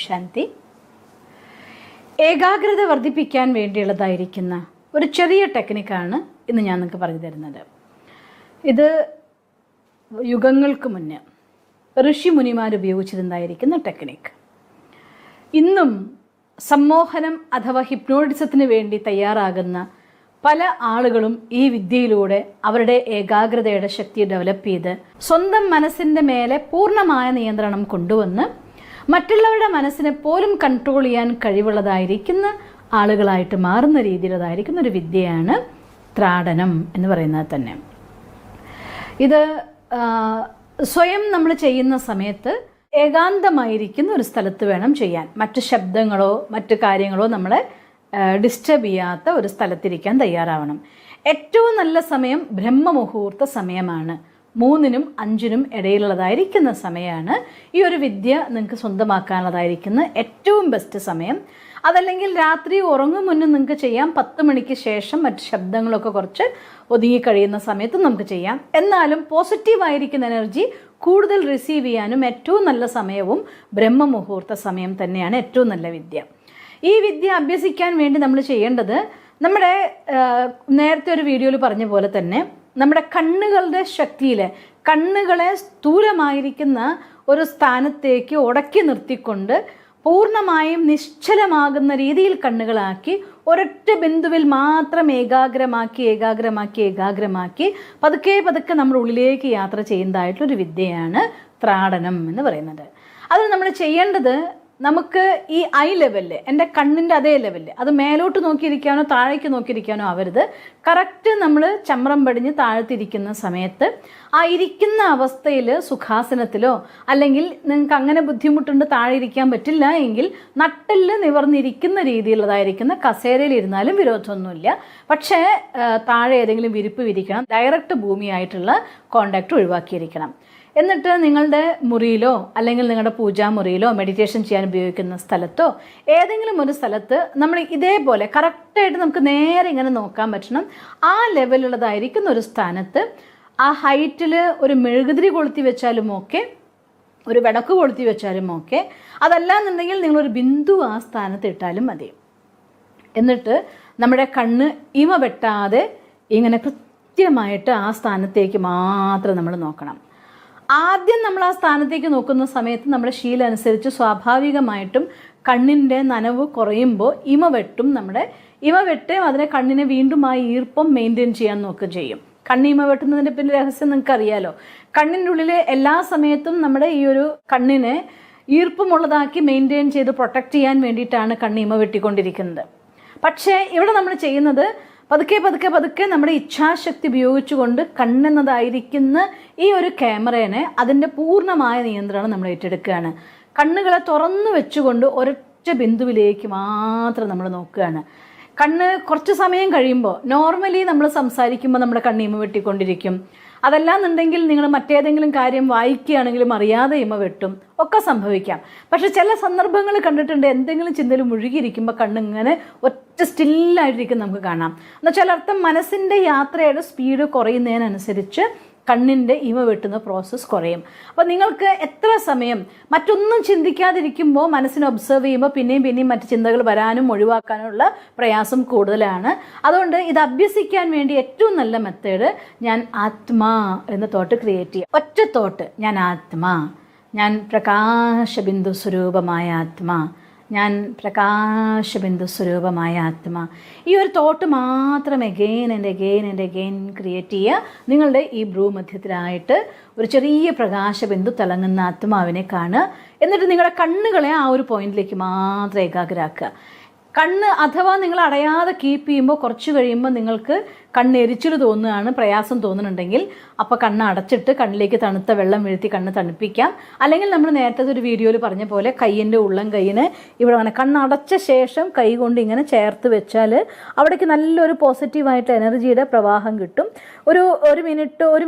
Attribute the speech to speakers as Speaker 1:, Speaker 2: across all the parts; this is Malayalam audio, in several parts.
Speaker 1: ശാന്തി. ഏകാഗ്രത വർദ്ധിപ്പിക്കാൻ വേണ്ടിയുള്ളതായിരിക്കുന്ന ഒരു ചെറിയ ടെക്നിക്കാണ് ഇന്ന് ഞാൻ നിങ്ങൾക്ക് പറഞ്ഞു തരുന്നത്. ഇത് യുഗങ്ങൾക്ക് മുന്നേ ഋഷി മുനിമാർ ഉപയോഗിച്ചിരുന്നതായിരിക്കുന്ന ടെക്നിക്ക്. ഇന്നും സമ്മോഹനം അഥവാ ഹിപ്നോട്ടിസത്തിന് വേണ്ടി തയ്യാറാകുന്ന പല ആളുകളും ഈ വിദ്യയിലൂടെ അവരുടെ ഏകാഗ്രതയുടെ ശക്തി ഡെവലപ്പ് ചെയ്ത് സ്വന്തം മനസ്സിൻ്റെ മേലെ പൂർണ്ണമായ നിയന്ത്രണം കൊണ്ടുവന്ന് മറ്റുള്ളവരുടെ മനസ്സിനെ പോലും കൺട്രോൾ ചെയ്യാൻ കഴിവുള്ളതായിരിക്കുന്ന ആളുകളായിട്ട് മാറുന്ന രീതിയിലുള്ളതായിരിക്കുന്ന ഒരു വിദ്യയാണ് ത്രാടനം എന്ന് പറയുന്നത് തന്നെ. ഇത് സ്വയം നമ്മൾ ചെയ്യുന്ന സമയത്ത് ഏകാന്തമായിരിക്കുന്ന ഒരു സ്ഥലത്ത് വേണം ചെയ്യാൻ. മറ്റ് ശബ്ദങ്ങളോ മറ്റു കാര്യങ്ങളോ നമ്മളെ ഡിസ്റ്റർബ് ചെയ്യാത്ത ഒരു സ്ഥലത്തിരിക്കാൻ തയ്യാറാവണം. ഏറ്റവും നല്ല സമയം ബ്രഹ്മമുഹൂർത്ത സമയമാണ്. 3-നും 5-നും ഇടയിലുള്ളതായിരിക്കുന്ന സമയമാണ് ഈ ഒരു വിദ്യ നിങ്ങൾക്ക് സ്വന്തമാക്കാനുള്ളതായിരിക്കുന്ന ഏറ്റവും ബെസ്റ്റ് സമയം. അതല്ലെങ്കിൽ രാത്രി ഉറങ്ങും മുന്നേ നിങ്ങൾക്ക് ചെയ്യാം. 10 മണിക്ക് ശേഷം മറ്റ് ശബ്ദങ്ങളൊക്കെ കുറച്ച് ഒതുങ്ങിക്കഴിയുന്ന സമയത്തും നമുക്ക് ചെയ്യാം. എന്നാലും പോസിറ്റീവായിരിക്കുന്ന എനർജി കൂടുതൽ റിസീവ് ചെയ്യാനും ഏറ്റവും നല്ല സമയവും ബ്രഹ്മമുഹൂർത്ത സമയം തന്നെയാണ് ഏറ്റവും നല്ല വിദ്യ. ഈ വിദ്യ അഭ്യസിക്കാൻ വേണ്ടി നമ്മൾ ചെയ്യേണ്ടത്, നമ്മുടെ നേരത്തെ ഒരു വീഡിയോയിൽ പറഞ്ഞ പോലെ തന്നെ നമ്മുടെ കണ്ണുകളുടെ ശക്തിയിൽ കണ്ണുകളെ സ്ഥൂലമായിരിക്കുന്ന ഒരു സ്ഥാനത്തേക്ക് ഉടക്കി നിർത്തിക്കൊണ്ട് പൂർണ്ണമായും നിശ്ചലമാകുന്ന രീതിയിൽ കണ്ണുകളാക്കി ഒരൊറ്റ ബിന്ദുവിൽ മാത്രം ഏകാഗ്രമാക്കി പതുക്കെ നമ്മുടെ ഉള്ളിലേക്ക് യാത്ര ചെയ്യുന്നതായിട്ടുള്ളൊരു വിദ്യയാണ് ത്രാടനം എന്ന് പറയുന്നത്. അത് നമ്മൾ ചെയ്യേണ്ടത്, നമുക്ക് ഈ ഐ ലെവലിൽ, എൻ്റെ കണ്ണിൻ്റെ അതേ ലെവലിൽ, അത് മേലോട്ട് നോക്കിയിരിക്കാനോ താഴേക്ക് നോക്കിയിരിക്കാനോ ആവരുത്. കറക്റ്റ് നമ്മൾ ചമ്രം പടിഞ്ഞ് താഴ്ത്തിരിക്കുന്ന സമയത്ത് ആ ഇരിക്കുന്ന അവസ്ഥയിൽ സുഖാസനത്തിലോ, അല്ലെങ്കിൽ നിങ്ങൾക്ക് അങ്ങനെ ബുദ്ധിമുട്ടുണ്ട് താഴെ ഇരിക്കാൻ പറ്റില്ല എങ്കിൽ നട്ടെല്ല് നിവർന്നിരിക്കുന്ന രീതിയിലുള്ളതായിരിക്കുന്ന കസേരയിൽ ഇരുന്നാലും വിരോധമൊന്നുമില്ല. പക്ഷേ താഴെ ഏതെങ്കിലും വിരിപ്പ് വിരിക്കണം. Direct ഭൂമിയായിട്ടുള്ള contact ഒഴിവാക്കിയിരിക്കണം. എന്നിട്ട് നിങ്ങളുടെ മുറിയിലോ അല്ലെങ്കിൽ നിങ്ങളുടെ പൂജാമുറിയിലോ മെഡിറ്റേഷൻ ചെയ്യാൻ ഉപയോഗിക്കുന്ന സ്ഥലത്തോ ഏതെങ്കിലും ഒരു സ്ഥലത്ത് നമ്മൾ ഇതേപോലെ കറക്റ്റായിട്ട് നമുക്ക് നേരെ ഇങ്ങനെ നോക്കാൻ പറ്റണം. ആ ലെവലുള്ളതായിരിക്കുന്ന ഒരു സ്ഥാനത്ത് ആ ഹൈറ്റിൽ ഒരു മെഴുകുതിരി കൊളുത്തി വെച്ചാലും ഓക്കെ, ഒരു വിളക്ക് കൊളുത്തി വെച്ചാലും ഓക്കെ. അതല്ലാന്നുണ്ടെങ്കിൽ നിങ്ങളൊരു ബിന്ദു ആ സ്ഥാനത്ത് ഇട്ടാലും മതി. എന്നിട്ട് നമ്മുടെ കണ്ണ് ഇമ വെട്ടാതെ ഇങ്ങനെ കൃത്യമായിട്ട് ആ സ്ഥാനത്തേക്ക് മാത്രം നമ്മൾ നോക്കണം. ആദ്യം നമ്മൾ ആ സ്ഥാനത്തേക്ക് നോക്കുന്ന സമയത്ത് നമ്മുടെ ശീലം അനുസരിച്ച് സ്വാഭാവികമായിട്ടും കണ്ണിൻ്റെ നനവ് കുറയുമ്പോൾ ഇമ വെട്ടും അതിനെ കണ്ണിനെ വീണ്ടും ആ ഈർപ്പം മെയിൻറ്റെയിൻ ചെയ്യാൻ നോക്കുകയും ചെയ്യും. കണ്ണിമ വെട്ടുന്നതിൻ്റെ പിന്നെ രഹസ്യം നിങ്ങൾക്ക് അറിയാലോ. കണ്ണിൻ്റെ ഉള്ളിൽ എല്ലാ സമയത്തും നമ്മുടെ ഈ ഒരു കണ്ണിനെ ഈർപ്പമുള്ളതാക്കി മെയിൻറ്റെയിൻ ചെയ്ത് പ്രൊട്ടക്റ്റ് ചെയ്യാൻ വേണ്ടിയിട്ടാണ് കണ്ണിമ വെട്ടിക്കൊണ്ടിരിക്കുന്നത്. പക്ഷേ ഇവിടെ നമ്മൾ ചെയ്യുന്നത് പതുക്കെ നമ്മുടെ ഇച്ഛാശക്തി ഉപയോഗിച്ചുകൊണ്ട് കണ്ണെന്നതായിരിക്കുന്ന ഈ ഒരു ക്യാമറേനെ അതിൻ്റെ പൂർണ്ണമായ നിയന്ത്രണം നമ്മൾ ഏറ്റെടുക്കുകയാണ്. കണ്ണുകളെ തുറന്നു വെച്ചുകൊണ്ട് ഒരൊറ്റ ബിന്ദുവിലേക്ക് മാത്രം നമ്മൾ നോക്കുകയാണ്. കണ്ണ് കുറച്ച് സമയം കഴിയുമ്പോൾ, നോർമലി നമ്മൾ സംസാരിക്കുമ്പോൾ നമ്മുടെ കണ്ണിമ വെട്ടിക്കൊണ്ടിരിക്കും. അതല്ലാന്നുണ്ടെങ്കിൽ നിങ്ങൾ മറ്റേതെങ്കിലും കാര്യം വായിക്കുകയാണെങ്കിലും അറിയാതെ ഇമ വെട്ടും, ഒക്കെ സംഭവിക്കാം. പക്ഷെ ചില സന്ദർഭങ്ങൾ കണ്ടിട്ടുണ്ട്, എന്തെങ്കിലും ചിന്തയിൽ മുഴുകിയിരിക്കുമ്പോൾ കണ്ണിങ്ങനെ ഒറ്റ സ്റ്റില്ലായിട്ടിരിക്കും നമുക്ക് കാണാം. എന്നുവെച്ചാൽ അർത്ഥം മനസ്സിൻ്റെ യാത്രയുടെ സ്പീഡ് കുറയുന്നതിനനുസരിച്ച് കണ്ണിൻ്റെ ഇമ വെട്ടുന്ന പ്രോസസ്സ് കുറയും. അപ്പോൾ നിങ്ങൾക്ക് എത്ര സമയം മറ്റൊന്നും ചിന്തിക്കാതിരിക്കുമ്പോൾ മനസ്സിനെ ഒബ്സർവ് ചെയ്യുമ്പോൾ പിന്നെയും മറ്റ് ചിന്തകൾ വരാനും ഒഴിവാക്കാനുള്ള പ്രയാസം കൂടുതലാണ്. അതുകൊണ്ട് ഇത് അഭ്യസിക്കാൻ വേണ്ടി ഏറ്റവും നല്ല മെത്തേഡ്, ഞാൻ ആത്മാ എന്ന തോട്ട് ക്രിയേറ്റ് ചെയ്യുക. ഒറ്റ തോട്ട്, ഞാൻ ആത്മാ, ഞാൻ പ്രകാശബിന്ദു സ്വരൂപമായ ആത്മാ, ഞാൻ പ്രകാശബിന്ദു സ്വരൂപമായ ആത്മാ. ഈ ഒരു തോട്ട് മാത്രം എഗെയിൻ ആൻഡ് എഗെയിൻ ക്രിയേറ്റ് ചെയ്യുക. നിങ്ങളുടെ ഈ ഭ്രൂമധ്യത്തിലായിട്ട് ഒരു ചെറിയ പ്രകാശബിന്ദു തിളങ്ങുന്ന ആത്മാവിനെ കാണുക. എന്നിട്ട് നിങ്ങളുടെ കണ്ണുകളെ ആ ഒരു പോയിന്റിലേക്ക് മാത്രം ഏകാഗ്രമാക്കുക. കണ്ണ് അഥവാ നിങ്ങൾ അടയാതെ കീപ്പ് ചെയ്യുമ്പോൾ കുറച്ച് കഴിയുമ്പോൾ നിങ്ങൾക്ക് കണ്ണ് എരിച്ചിൽ തോന്നുകയാണ്, പ്രയാസം തോന്നുന്നുണ്ടെങ്കിൽ അപ്പോൾ കണ്ണ് അടച്ചിട്ട് കണ്ണിലേക്ക് തണുത്ത വെള്ളം വീഴ്ത്തി കണ്ണ് തണുപ്പിക്കാം. അല്ലെങ്കിൽ നമ്മൾ നേരത്തെ ഒരു വീഡിയോയിൽ പറഞ്ഞ പോലെ കയ്യിൻ്റെ ഉള്ളം കയ്യിന് ഇവിടെ അങ്ങനെ കണ്ണടച്ച ശേഷം കൈ കൊണ്ട് ഇങ്ങനെ ചേർത്ത് വെച്ചാൽ അവിടേക്ക് നല്ലൊരു പോസിറ്റീവായിട്ട് എനർജിയുടെ പ്രവാഹം കിട്ടും. ഒരു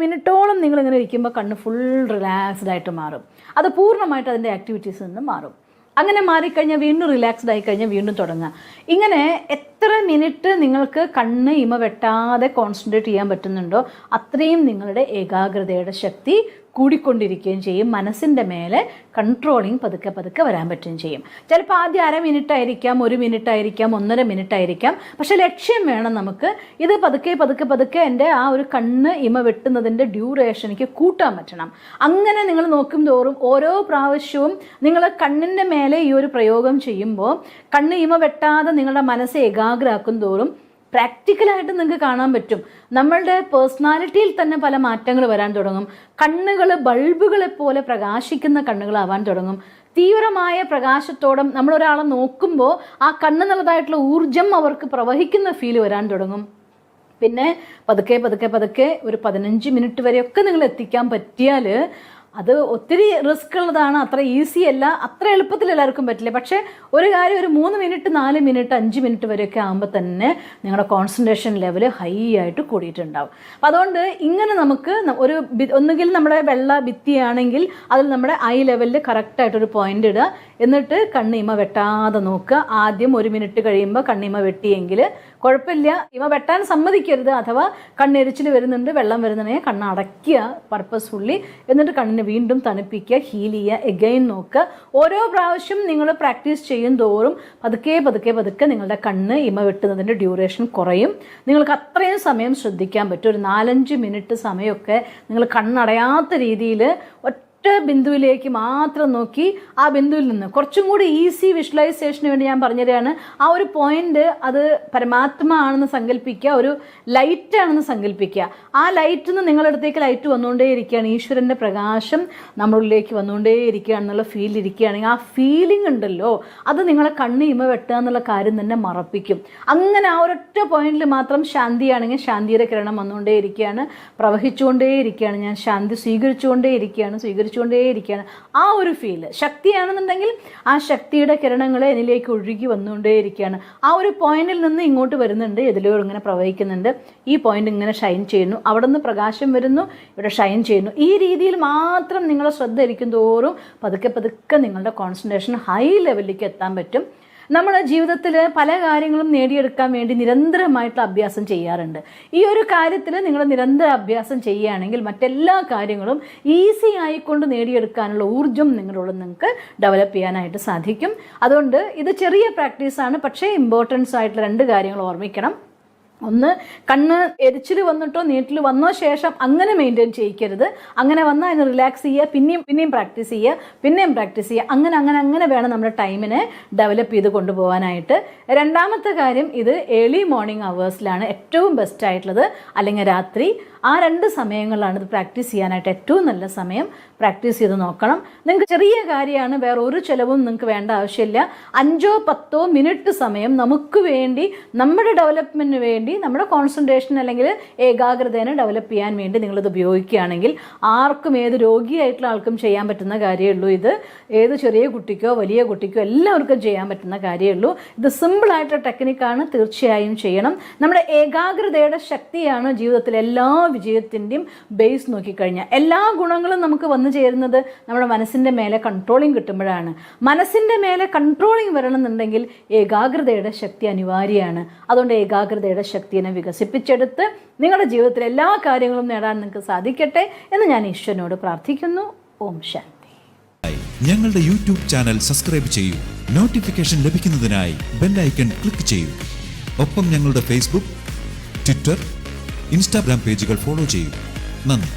Speaker 1: മിനിറ്റോളം നിങ്ങളിങ്ങനെ ഇരിക്കുമ്പോൾ കണ്ണ് ഫുൾ റിലാക്സ്ഡ് ആയിട്ട് മാറും. അത് പൂർണ്ണമായിട്ട് അതിൻ്റെ ആക്ടിവിറ്റീസിൽ നിന്ന് മാറും. അങ്ങനെ മാറിക്കഴിഞ്ഞാൽ വീണ്ടും റിലാക്സ്ഡ് ആയിക്കഴിഞ്ഞാൽ വീണ്ടും തുടങ്ങുക. ഇങ്ങനെ എത്ര മിനിറ്റ് നിങ്ങൾക്ക് കണ്ണ് ഇമ വെട്ടാതെ കോൺസെൻട്രേറ്റ് ചെയ്യാൻ പറ്റുന്നുണ്ടോ അത്രയും നിങ്ങളുടെ ഏകാഗ്രതയുടെ ശക്തി കൂടിക്കൊണ്ടിരിക്കുകയും ചെയ്യും. മനസ്സിൻ്റെ മേലെ കൺട്രോളിങ് പതുക്കെ പതുക്കെ വരാൻ പറ്റുകയും ചെയ്യും. ചിലപ്പോൾ ആദ്യം 1/2 മിനിറ്റ് ആയിരിക്കാം, 1 മിനിറ്റ് ആയിരിക്കാം, 1.5 മിനിറ്റ് ആയിരിക്കാം. പക്ഷെ ലക്ഷ്യം വേണം നമുക്ക്. ഇത് പതുക്കെ പതുക്കെ പതുക്കെ എൻ്റെ ആ ഒരു കണ്ണ് ഇമ വെട്ടുന്നതിൻ്റെ ഡ്യൂറേഷൻ എനിക്ക് കൂട്ടാൻ പറ്റണം. അങ്ങനെ നിങ്ങൾ നോക്കും തോറും ഓരോ പ്രാവശ്യവും നിങ്ങൾ കണ്ണിൻ്റെ മേലെ ഈ ഒരു പ്രയോഗം ചെയ്യുമ്പോൾ കണ്ണ് ഇമ വെട്ടാതെ നിങ്ങളുടെ മനസ്സ് ഏകാഗ്രമാക്കും തോറും പ്രാക്ടിക്കലായിട്ട് നിങ്ങൾക്ക് കാണാൻ പറ്റും. നമ്മളുടെ പേഴ്സണാലിറ്റിയിൽ തന്നെ പല മാറ്റങ്ങൾ വരാൻ തുടങ്ങും. കണ്ണുകൾ ബൾബുകളെ പോലെ പ്രകാശിക്കുന്ന കണ്ണുകളാവാൻ തുടങ്ങും. തീവ്രമായ പ്രകാശത്തോടെ നമ്മളൊരാളെ നോക്കുമ്പോൾ ആ കണ്ണെന്നുള്ളതായിട്ടുള്ള ഊർജം അവർക്ക് പ്രവഹിക്കുന്ന ഫീൽ വരാൻ തുടങ്ങും. പിന്നെ പതുക്കെ പതുക്കെ പതുക്കെ ഒരു 15 മിനിറ്റ് വരെയൊക്കെ നിങ്ങൾ എത്തിക്കാൻ പറ്റിയാൽ അത് ഒത്തിരി റിസ്ക് ഉള്ളതാണ്. അത്ര ഈസി അല്ല, അത്ര എളുപ്പത്തിൽ എല്ലാവർക്കും പറ്റില്ല. പക്ഷേ ഒരു കാര്യം, ഒരു 3 മിനിറ്റ് 4 മിനിറ്റ് 5 മിനിറ്റ് വരെയൊക്കെ ആകുമ്പോൾ തന്നെ നിങ്ങളുടെ കോൺസെൻട്രേഷൻ ലെവൽ ഹൈ ആയിട്ട് കൂടിയിട്ടുണ്ടാവും. അപ്പം അതുകൊണ്ട് ഇങ്ങനെ നമുക്ക് ഒരു ഒന്നുകിൽ നമ്മുടെ വെള്ള ഭിത്തിയാണെങ്കിൽ അതിൽ നമ്മുടെ ഐ ലെവലിൽ കറക്റ്റായിട്ടൊരു പോയിന്റ് ഇടുക. എന്നിട്ട് കണ്ണിമ വെട്ടാതെ നോക്കുക. ആദ്യം 1 മിനിറ്റ് കഴിയുമ്പോൾ കണ്ണിമ വെട്ടിയെങ്കിൽ കുഴപ്പമില്ല, ഇമ വെട്ടാൻ സമ്മതിക്കരുത്. അഥവാ കണ്ണെരിച്ചിൽ വരുന്നുണ്ട്, വെള്ളം വരുന്നുണ്ടെങ്കിൽ കണ്ണ് അടയ്ക്കുക പർപ്പസ്ഫുള്ളി. എന്നിട്ട് കണ്ണിനെ വീണ്ടും തണുപ്പിക്കുക, ഹീൽ ചെയ്യുക, എഗൈൻ നോക്കുക. ഓരോ പ്രാവശ്യം നിങ്ങൾ പ്രാക്ടീസ് ചെയ്യും തോറും പതുക്കെ പതുക്കെ പതുക്കെ നിങ്ങളുടെ കണ്ണ് ഇമ വെട്ടുന്നതിൻ്റെ ഡ്യൂറേഷൻ കുറയും. നിങ്ങൾക്ക് അത്രയും സമയം ശ്രദ്ധിക്കാൻ പറ്റും. ഒരു 4-5 മിനിറ്റ് സമയമൊക്കെ നിങ്ങൾ കണ്ണടയാത്ത രീതിയിൽ ബിന്ദുവിലേക്ക് മാത്രം നോക്കി ആ ബിന്ദുവിൽ നിന്ന് കുറച്ചും കൂടി ഈസി വിഷ്വലൈസേഷന് വേണ്ടി ഞാൻ പറഞ്ഞുതരാണ്. ആ ഒരു പോയിന്റ് അത് പരമാത്മ ആണെന്ന് സങ്കല്പിക്കുക, ഒരു ലൈറ്റ് ആണെന്ന് സങ്കല്പിക്കുക. ആ ലൈറ്റിൽ നിന്ന് നിങ്ങളുടെ അടുത്തേക്ക് ലൈറ്റ് വന്നുകൊണ്ടേ ഇരിക്കുകയാണ്, ഈശ്വരൻ്റെ പ്രകാശം നമ്മളിലേക്ക് വന്നുകൊണ്ടേ ഇരിക്കുകയാണെന്നുള്ള ഫീൽ ഇരിക്കുകയാണെങ്കിൽ ആ ഫീലിംഗ് ഉണ്ടല്ലോ, അത് നിങ്ങളെ കണ്ണ് ഇമ വെട്ടുക എന്നുള്ള കാര്യം തന്നെ മറപ്പിക്കും. അങ്ങനെ ആ ഒരൊറ്റ പോയിന്റിൽ മാത്രം ശാന്തിയാണെങ്കിൽ ശാന്തിയുടെ കിരണം വന്നുകൊണ്ടേ ഇരിക്കുകയാണ്, പ്രവഹിച്ചുകൊണ്ടേ ഇരിക്കുകയാണ്, ഞാൻ ശാന്തി സ്വീകരിച്ചുകൊണ്ടേ ഇരിക്കുകയാണ്. ആ ഒരു ഫീല് ശക്തിയാണെന്നുണ്ടെങ്കിൽ ആ ശക്തിയുടെ കിരണങ്ങൾ എന്നിലേക്ക് ഒഴുകി വന്നുകൊണ്ടേയിരിക്കുകയാണ്. ആ ഒരു പോയിന്റിൽ നിന്ന് ഇങ്ങോട്ട് വരുന്നുണ്ട്, ഇതിലോ ഇങ്ങനെ പ്രവഹിക്കുന്നുണ്ട്, ഈ പോയിന്റ് ഇങ്ങനെ ഷൈൻ ചെയ്യുന്നു, അവിടെ നിന്ന് പ്രകാശം വരുന്നു, ഇവിടെ ഷൈൻ ചെയ്യുന്നു. ഈ രീതിയിൽ മാത്രം നിങ്ങളുടെ ശ്രദ്ധ ഇരിക്കും തോറും പതുക്കെ പതുക്കെ നിങ്ങളുടെ കോൺസെൻട്രേഷൻ ഹൈ ലെവലിലേക്ക് എത്താൻ പറ്റും. നമ്മുടെ ജീവിതത്തിൽ പല കാര്യങ്ങളും നേടിയെടുക്കാൻ വേണ്ടി നിരന്തരമായിട്ടുള്ള അഭ്യാസം ചെയ്യാറുണ്ട്. ഈ ഒരു കാര്യത്തിൽ നിങ്ങൾ നിരന്തര അഭ്യാസം ചെയ്യുകയാണെങ്കിൽ മറ്റെല്ലാ കാര്യങ്ങളും ഈസി ആയിക്കൊണ്ട് നേടിയെടുക്കാനുള്ള ഊർജ്ജം നിങ്ങളോട് നിങ്ങൾക്ക് ഡെവലപ്പ് ചെയ്യാനായിട്ട് സാധിക്കും. അതുകൊണ്ട് ഇത് ചെറിയ പ്രാക്ടീസാണ്, പക്ഷേ ഇമ്പോർട്ടൻസ് ആയിട്ടുള്ള 2 കാര്യങ്ങൾ ഓർമ്മിക്കണം. ഒന്ന്, കണ്ണ് എരിച്ചിൽ വന്നിട്ടോ നീട്ടിൽ വന്നോ ശേഷം അങ്ങനെ മെയിൻറ്റെയിൻ ചെയ്യിക്കരുത്. അങ്ങനെ വന്നാൽ അതിന് റിലാക്സ് ചെയ്യുക, പിന്നെയും പ്രാക്ടീസ് ചെയ്യുക, പിന്നെയും പ്രാക്ടീസ് ചെയ്യുക. അങ്ങനെ വേണം നമ്മുടെ ടൈമിനെ ഡെവലപ്പ് ചെയ്ത് കൊണ്ടുപോകാനായിട്ട്. രണ്ടാമത്തെ കാര്യം, ഇത് ഏർലി മോർണിംഗ് അവേഴ്സിലാണ് ഏറ്റവും ബെസ്റ്റ് ആയിട്ടുള്ളത്, അല്ലെങ്കിൽ രാത്രി. ആ 2 സമയങ്ങളിലാണ് ഇത് പ്രാക്ടീസ് ചെയ്യാനായിട്ട് ഏറ്റവും നല്ല സമയം. പ്രാക്ടീസ് ചെയ്ത് നോക്കണം. നിങ്ങൾക്ക് ചെറിയ കാര്യമാണ്, വേറെ ഒരു ചിലവും നിങ്ങൾക്ക് വേണ്ട ആവശ്യമില്ല. 5-10 മിനിറ്റ് സമയം നമുക്ക് വേണ്ടി, നമ്മുടെ ഡെവലപ്മെൻറ്റിന് വേണ്ടി, നമ്മുടെ കോൺസെൻട്രേഷൻ അല്ലെങ്കിൽ ഏകാഗ്രതേനെ ഡെവലപ്പ് ചെയ്യാൻ വേണ്ടി നിങ്ങളിത് ഉപയോഗിക്കുകയാണെങ്കിൽ ആർക്കും, ഏത് രോഗിയായിട്ടുള്ള ആൾക്കും ചെയ്യാൻ പറ്റുന്ന കാര്യമുള്ളൂ. ഇത് ഏത് ചെറിയ കുട്ടിക്കോ വലിയ കുട്ടിക്കോ എല്ലാവർക്കും ചെയ്യാൻ പറ്റുന്ന കാര്യമുള്ളൂ. ഇത് സിമ്പിളായിട്ടുള്ള ടെക്നിക്കാണ്, തീർച്ചയായും ചെയ്യണം. നമ്മുടെ ഏകാഗ്രതയുടെ ശക്തിയാണ് ജീവിതത്തിൽ എല്ലാ വിജയത്തിൻ്റെയും ബേസ് നോക്കിക്കഴിഞ്ഞാൽ. എല്ലാ ഗുണങ്ങളും നമുക്ക് വന്നു ചേരുന്നത് നമ്മുടെ മനസ്സിൻ്റെ മേലെ കൺട്രോളിങ് കിട്ടുമ്പോഴാണ്. മനസ്സിൻ്റെ മേലെ കൺട്രോളിങ് വരണമെന്നുണ്ടെങ്കിൽ ഏകാഗ്രതയുടെ ശക്തി അനിവാര്യമാണ്. അതുകൊണ്ട് ഏകാഗ്രതയുടെ ശക്തിയെ വികസിപ്പിച്ചെടുത്ത് നിങ്ങളുടെ ജീവിതത്തിൽ എല്ലാ കാര്യങ്ങളും നേടാൻ നിങ്ങൾക്ക് സാധിക്കട്ടെ എന്ന് ഞാൻ ഈശ്വരനോട് പ്രാർത്ഥിക്കുന്നു. ഓം ശാന്തി.
Speaker 2: ഞങ്ങളുടെ യൂട്യൂബ് ചാനൽ സബ്സ്ക്രൈബ് ചെയ്യൂ. നോട്ടിഫിക്കേഷൻ ലഭിക്കുന്നതിനായി ബെൽ ഐക്കൺ ക്ലിക്ക് ചെയ്യൂ. ഒപ്പം ഞങ്ങളുടെ ഫേസ്ബുക്ക്, ട്വിറ്റർ, ഇൻസ്റ്റാഗ്രാം പേജുകൾ ഫോളോ ചെയ്യൂ. നന്ദി.